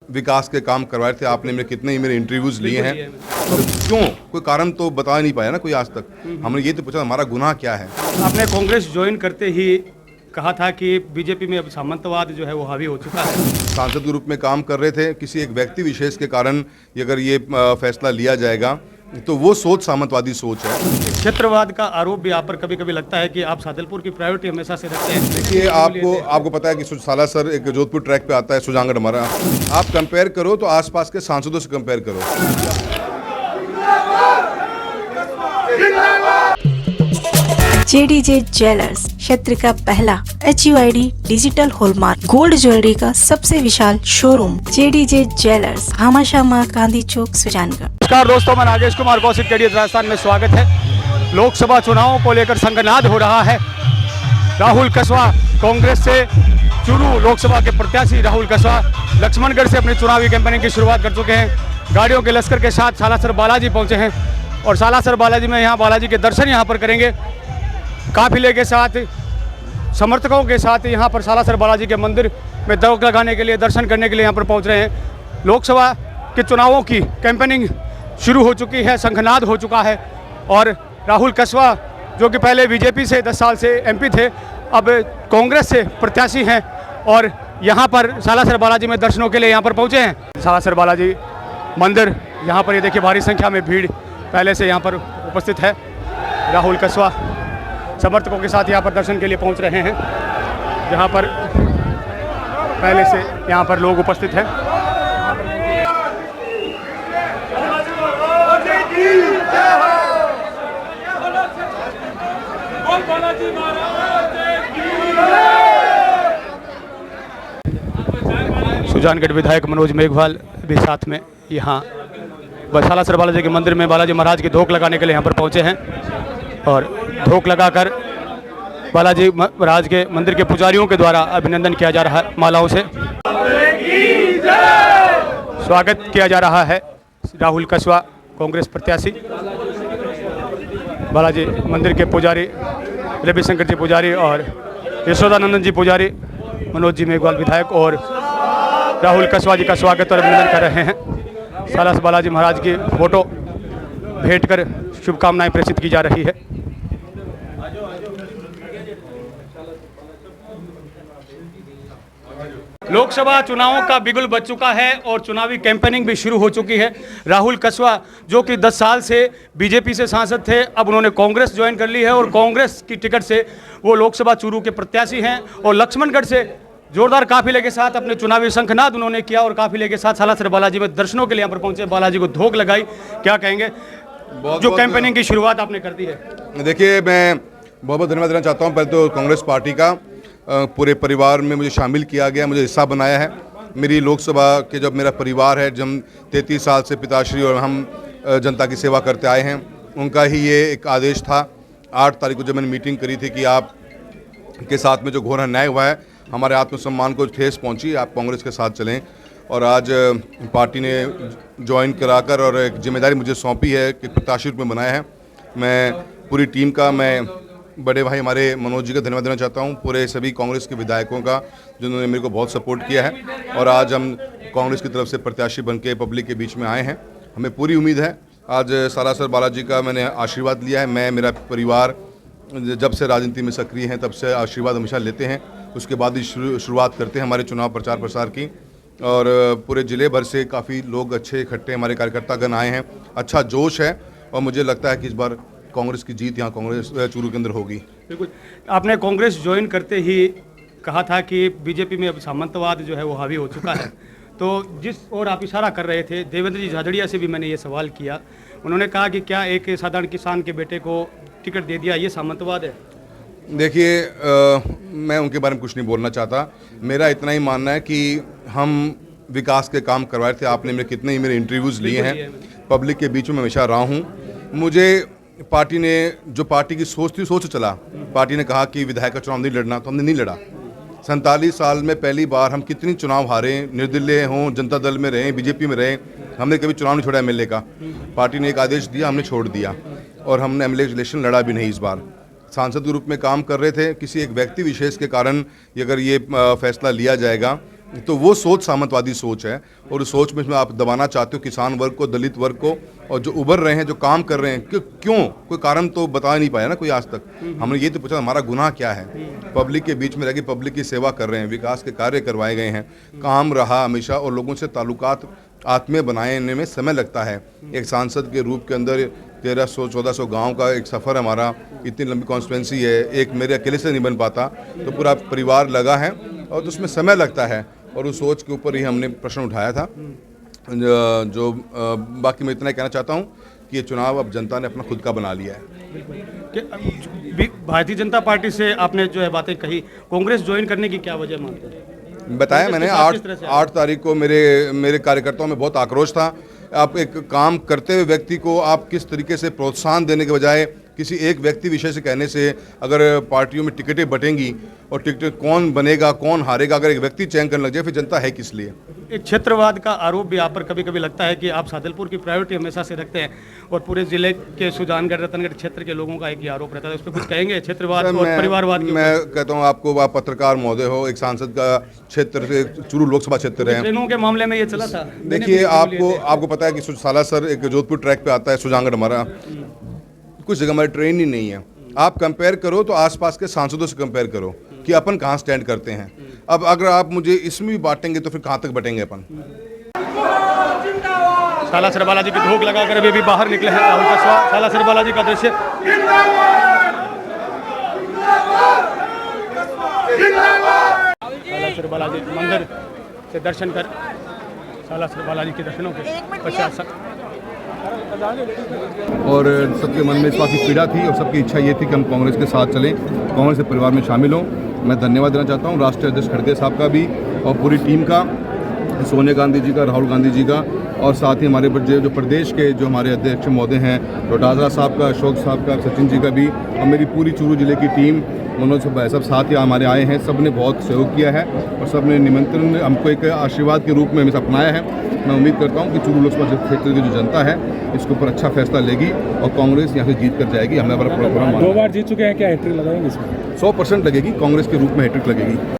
विकास के काम करवाए थे आपने, मेरे कितने ही मेरे इंटरव्यूज़ लिए हैं, तो क्यों कोई कारण तो बता नहीं पाया ना कोई आज तक। हमने ये तो पूछा हमारा गुनाह क्या है। आपने कांग्रेस ज्वाइन करते ही कहा था कि बीजेपी में अब सामंतवाद जो है वो हावी हो चुका है। सांसद के रूप में काम कर रहे थे, किसी एक व्यक्ति विशेष के कारण अगर ये फैसला लिया जाएगा तो वो सोच सामंतवादी सोच है। क्षेत्रवाद का आरोप भी आप पर कभी कभी लगता है कि आप सादलपुर की प्रायोरिटी हमेशा से रखते हैं। देखिए आपको पता है कि सालासर एक जोधपुर ट्रैक पे आता है, सुजानगढ़ हमारा। आप कंपेयर करो तो आसपास के सांसदों से कंपेयर करो। जेडीजे ज्वेलर्स क्षेत्र का पहला HUID digital hallmark gold jewellery का सबसे विशाल showroom JDJ jewellers, Bhamashah Gandhi Chowk, Sujangarh. नमस्कार दोस्तों, मैं नागेश कुमार कौशिक, केडीएस राजस्थान में स्वागत है। लोकसभा चुनावों को लेकर संगनाद हो रहा है। राहुल कस्वा कांग्रेस से चुरू लोकसभा के प्रत्याशी राहुल कस्वा लक्ष्मणगढ़ से अपनी चुनावी कैंपेनिंग की शुरुआत कर चुके हैं। गाड़ियों के लश्कर के साथ सालासर बालाजी पहुंचे हैं और सालासर बालाजी में यहाँ बालाजी के दर्शन यहाँ पर करेंगे। काफिले के साथ, समर्थकों के साथ यहाँ पर सालासर बालाजी के मंदिर में दौड़ लगाने के लिए, दर्शन करने के लिए यहाँ पर पहुँच रहे हैं। लोकसभा के चुनावों की कैंपेनिंग शुरू हो चुकी है, शंखनाद हो चुका है और राहुल कस्वा जो कि पहले बीजेपी से 10 साल से MP थे, अब कांग्रेस से प्रत्याशी हैं और यहाँ पर सालासर बालाजी में दर्शनों के लिए यहाँ पर पहुँचे हैं। सालासर बालाजी मंदिर, यहाँ पर ये देखिए भारी संख्या में भीड़ पहले से यहाँ पर उपस्थित है। राहुल कस्वा समर्थकों के साथ यहाँ पर दर्शन के लिए पहुँच रहे हैं, जहाँ पर पहले से यहाँ पर लोग उपस्थित हैं। सुजानगढ़ विधायक मनोज मेघवाल भी साथ में यहाँ सालासर बालाजी के मंदिर में बालाजी महाराज की धोख लगाने के लिए यहाँ पर पहुँचे हैं और धोख लगाकर बालाजी महाराज के मंदिर के पुजारियों के द्वारा अभिनंदन किया जा रहा है। मालाओं से स्वागत किया जा रहा है राहुल कस्वा कांग्रेस प्रत्याशी। बालाजी मंदिर के पुजारी रविशंकर जी पुजारी और यशोदानंदन जी पुजारी, मनोज जी मेघवाल विधायक और राहुल कस्वा जी का स्वागत और अभिनंदन कर रहे हैं। सालासर बालाजी महाराज की फोटो भेंट कर शुभकामनाएं प्रेषित की जा रही है। लोकसभा चुनावों का बिगुल बज चुका है और चुनावी कैंपेनिंग भी शुरू हो चुकी है। राहुल कस्वा जो कि 10 साल से बीजेपी से सांसद थे, अब उन्होंने कांग्रेस ज्वाइन कर ली है और कांग्रेस की टिकट से वो लोकसभा चुरू के प्रत्याशी हैं और लक्ष्मणगढ़ से जोरदार काफिले के साथ अपने चुनावी शंखनाद उन्होंने किया और काफिले के साथ सालासर बालाजी में दर्शनों के लिए यहाँ पर पहुंचे, बालाजी को धोख लगाई। क्या कहेंगे जो कैंपेनिंग की शुरुआत आपने कर दी है? देखिए, मैं बहुत बहुत धन्यवाद देना चाहता हूँ। पहले तो कांग्रेस पार्टी का, पूरे परिवार में मुझे शामिल किया गया, मुझे हिस्सा बनाया है। मेरी लोकसभा के जब मेरा परिवार है, जब 33 साल से पिताश्री और हम जनता की सेवा करते आए हैं, उनका ही ये एक आदेश था। 8 तारीख को जब मैंने मीटिंग करी थी कि आप के साथ में जो घोर अन्याय हुआ है, हमारे आत्मसम्मान को ठेस पहुंची, आप कांग्रेस के साथ चलें। और आज पार्टी ने ज्वाइन कराकर और एक जिम्मेदारी मुझे सौंपी है कि प्रत्याशी रूप में बनाया है। मैं पूरी टीम का, मैं बड़े भाई हमारे मनोज जी का धन्यवाद देना चाहता हूं, पूरे सभी कांग्रेस के विधायकों का जिन्होंने मेरे को बहुत सपोर्ट किया है और आज हम कांग्रेस की तरफ से प्रत्याशी बन के पब्लिक के बीच में आए हैं। हमें पूरी उम्मीद है, आज सालासर बालाजी का मैंने आशीर्वाद लिया है। मैं, मेरा परिवार जब से राजनीति में सक्रिय हैं तब से आशीर्वाद हमेशा लेते हैं, उसके बाद ही शुरुआत करते हैं हमारे चुनाव प्रचार प्रसार की। और पूरे ज़िले भर से काफ़ी लोग अच्छे इकट्ठे, हमारे कार्यकर्तागण आए हैं, अच्छा जोश है और मुझे लगता है कि इस बार कांग्रेस की जीत यहाँ कांग्रेस चुरू के अंदर होगी। बिल्कुल, आपने कांग्रेस ज्वाइन करते ही कहा था कि बीजेपी में अब सामंतवाद जो है वो हावी हो चुका है। तो जिस ओर आप इशारा कर रहे थे, देवेंद्र जी झाझड़िया से भी मैंने ये सवाल किया। उन्होंने कहा कि क्या एक साधारण किसान के बेटे को टिकट दे दिया, ये सामंतवाद है? देखिए, मैं उनके बारे में कुछ नहीं बोलना चाहता। मेरा इतना ही मानना है कि हम विकास के काम करवाए थे। आपने मेरे कितने ही मेरे इंटरव्यूज़ लिए हैं, पब्लिक के बीच में हमेशा रहा हूँ। मुझे पार्टी ने, जो पार्टी की सोच थी, सोच चला। पार्टी ने कहा कि विधायक का चुनाव नहीं लड़ना, तो हमने नहीं लड़ा। 47 साल में पहली बार हम कितनी चुनाव हारे, निर्दलीय हों, जनता दल में रहें, बीजेपी में रहें, हमने कभी चुनाव नहीं छोड़ा MLA का। पार्टी ने एक आदेश दिया, हमने छोड़ दिया और हमने MLA इलेक्शन लड़ा भी नहीं। इस बार सांसद के रूप में काम कर रहे थे, किसी एक व्यक्ति विशेष के कारण अगर ये फैसला लिया जाएगा तो वो सोच सामंतवादी सोच है, और उस सोच में इसमें आप दबाना चाहते हो किसान वर्ग को, दलित वर्ग को, और जो उभर रहे हैं, जो काम कर रहे हैं, क्यों कोई कारण तो बता नहीं पाया ना कोई आज तक। हमने ये तो पूछा हमारा गुनाह क्या है। पब्लिक के बीच में रह के पब्लिक की सेवा कर रहे हैं, विकास के कार्य करवाए गए हैं, काम रहा हमेशा, और लोगों से ताल्लुकात आत्मीय बनाने में समय लगता है। एक सांसद के रूप के अंदर 1300-1400 गांव का एक सफ़र हमारा, इतनी लंबी कॉन्स्टिट्यूंसी है, एक मेरे अकेले से नहीं बन पाता, तो पूरा परिवार लगा है और तो उसमें समय लगता है, और उस सोच के ऊपर ही हमने प्रश्न उठाया था। बाकी मैं इतना कहना चाहता हूँ कि ये चुनाव अब जनता ने अपना खुद का बना लिया है। भारतीय जनता पार्टी से आपने जो है बातें कही, कांग्रेस ज्वाइन करने की क्या वजह मानते हैं? बताया मैंने, 8 तारीख को मेरे कार्यकर्ताओं में बहुत आक्रोश था। आप एक काम करते हुए व्यक्ति को आप किस तरीके से प्रोत्साहन देने के बजाय किसी एक व्यक्ति विषय से कहने से, अगर पार्टियों में टिकटें बटेंगी और टिकट कौन बनेगा कौन हारेगा, अगर एक व्यक्ति चयन करने लग जाए, फिर जनता है किस लिए। एक क्षेत्रवाद का आरोप भी आप पर कभी कभी लगता है कि आप सादलपुर की प्रायोरिटी हमेशा से रखते हैं, और पूरे जिले के सुजानगढ़ रतनगढ़ क्षेत्र के लोगों का एक ही आरोप रहता है, उस पर कुछ कहेंगे क्षेत्रवाद और परिवारवाद? मैं कहता हूँ आपको, आप पत्रकार महोदय हो, एक सांसद का क्षेत्र से चूरू लोकसभा क्षेत्र है, ट्रेनों के मामले में ये चला था। देखिए आपको पता है कि सालासर एक जोधपुर ट्रैक पे आता है, सुजानगढ़ हमारा, कुछ जगह हमारी ट्रेन ही नहीं है। आप कंपेयर करो तो आसपास के सांसदों से कंपेयर करो कि अपन कहाँ स्टैंड करते हैं। अब अगर आप मुझे इसमें भी बांटेंगे तो फिर कहाँ तक बटेंगे अपन। सालासर बालाजी की धोख लगाकर अभी बाहर निकले हैं राहुल कस्वा। सालासर बालाजी का दृश्य, सालासर बालाजी मंदिर से दर्शन कर, सालासर बालाजी के दर्शनों के पश्चात और सबके मन में इस बात की पीड़ा थी और सबकी इच्छा ये थी कि हम कांग्रेस के साथ चलें, कांग्रेस के परिवार में शामिल हों। मैं धन्यवाद देना चाहता हूँ राष्ट्रीय अध्यक्ष खड़गे साहब का भी और पूरी टीम का, सोनिया गांधी जी का, राहुल गांधी जी का, और साथ ही हमारे जो प्रदेश के जो हमारे अध्यक्ष महोदय हैं, डोटादरा साहब का, अशोक साहब का, सचिन जी का भी, और मेरी पूरी चूरू जिले की टीम, मनोज सब साथ ही हमारे आए हैं। सब ने बहुत सहयोग किया है और सब ने निमंत्रण हमको एक आशीर्वाद के रूप में हमेशा अपनाया है। मैं उम्मीद करता हूं कि चूरू लोकसभा क्षेत्र की जो जनता है इसके ऊपर अच्छा फैसला लेगी और कांग्रेस यहां से जीत कर जाएगी। हमें हमारा प्रोग्राम 2 बार जीत चुके हैं, क्या हैट्रिक लगाएंगे इसमें? 100% लगेगी, कांग्रेस के रूप में हैट्रिक लगेगी।